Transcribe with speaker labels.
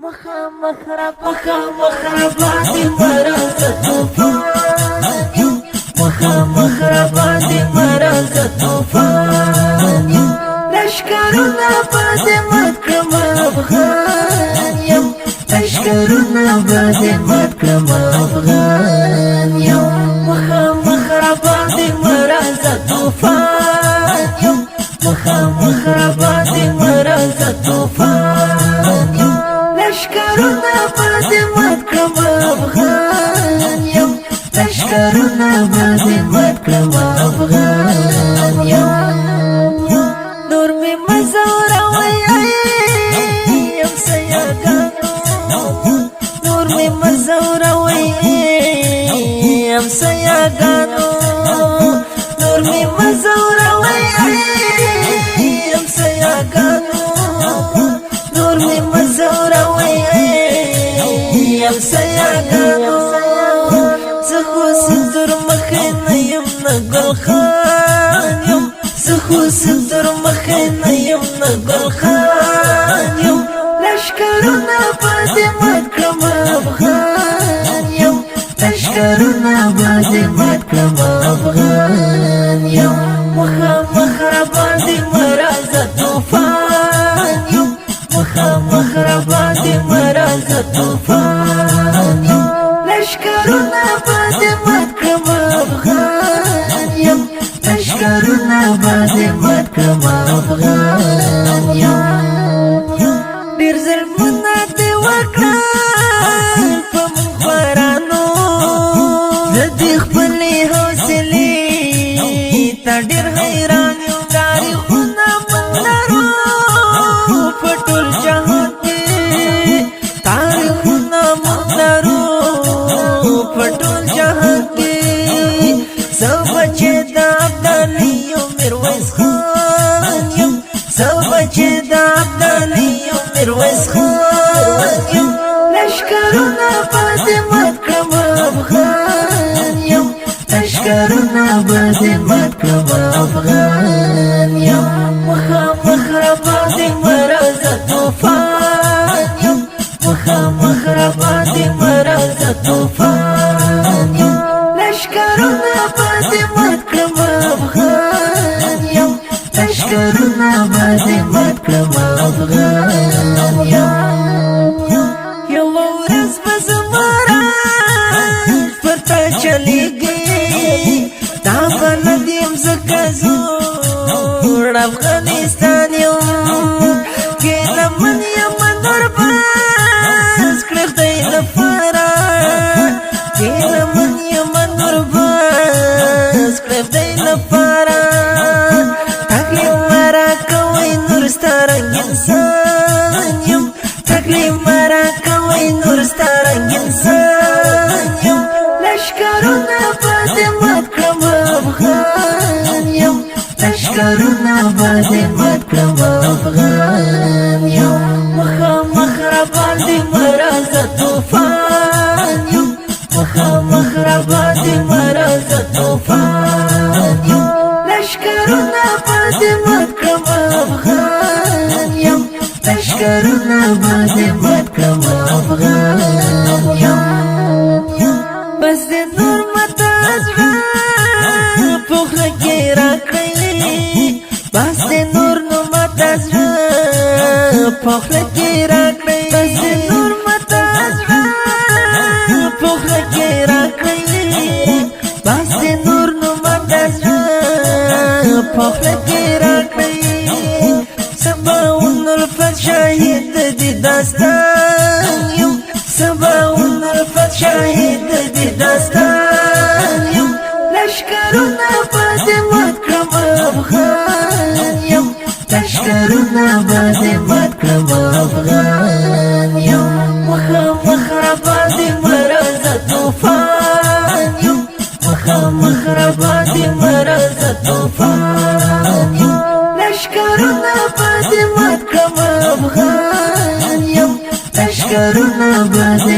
Speaker 1: مخامخ را باندې مرز طوفان یم مخامخ را باندې مرز طوفان یم لشکرونه باندې مات کړم افغان یم لشکرونه باندې مات کړم افغان یم مخامخ را باندې مرز طوفان یم مخامخ را باندې مرز طوفان یم لشکرونه باندې مات کړم افغان یم لشکرونه باندې مات کړم افغان یم نور مې مزوروي یم سیاګانو نور مې مزوروي یم سیاګانو نور مې مزوروي یم سیاګانو نور مې مزوروي یم سیاګانو زه خو سندر مخې نه یم نه ګل خان یم زه خو سندر مخې نه یم نه ګل خان یم لشکرونه باندې مات کړم افغان یم لشکرونه باندې مات کړم افغان یم مخامخ را باندې مرز طوفان یم مخامخ را باندې مرز طوفان یم لشکرونه باندې مات کړم افغان یم لشکرونه باندې مات کړم افغان یم ډېر ظلمونه دې وکړل په موږ خوارانو زه دې خپلې حوصلې ته ډېر حیران یم تاریخونه موږ لرو په ټول جهان کې تاریخونه موږ لرو په ټول جهان کې زه بچې د ابدالي یم میرویس خان یم زه بچې د ابدالي یم میرویس خان یم لشکرونه باندې مات کړم افغان یم لشکرونه باندې مات کړم افغان یم مخامخ را باندې مرز طوفان یم مخامخ را باندې مرز طوفان یم لشکرونه باندې مات کړم افغان یم لشکرونه باندې مات کړم افغان یم یوه ورځ به زما راز پر تا چلیږي دا به نه دیم ځکه زوړ افغانستان یم کینه من یم نورباز کړه خدای لپاره کینه من یم نورباز کړه خدای لپاره تکلیف مه راکوئ نور ستا رنګ انسان یم تکلیف مه راکوئ نور ستا رنګ انسان یم لشکرونه باندې مات کړم افغان یم لشکرونه باندې مات کړم افغان یم مخامخ را باندې مرز طوفان یم مخامخ را باندې مرز طوفان یم لشکرونه باندې مات کړم افغان یم لشکرونه باندې مات کړم افغان یم بس دې نور ماته زړه پوخه کې راکړئ بس دې نور نو ماته زړه پوخه کې راکړئ بس دې نور ماته زړه پوخه کې راکړئ بس دې نور نو ماته زړه پوخه کې راکړئ سباون الفت شاهد دې داستان یم سباون الفت شاهد دې داستان یم لشکرونه باندې مات کړم افغان یم لشکرونه باندې مات کړم افغان یم مخامخ را باندې مرز طوفان یم مخامخ را باندې مرز طوفان یم لشکرونه باندې مات کړم افغان یم لشکرونه باندې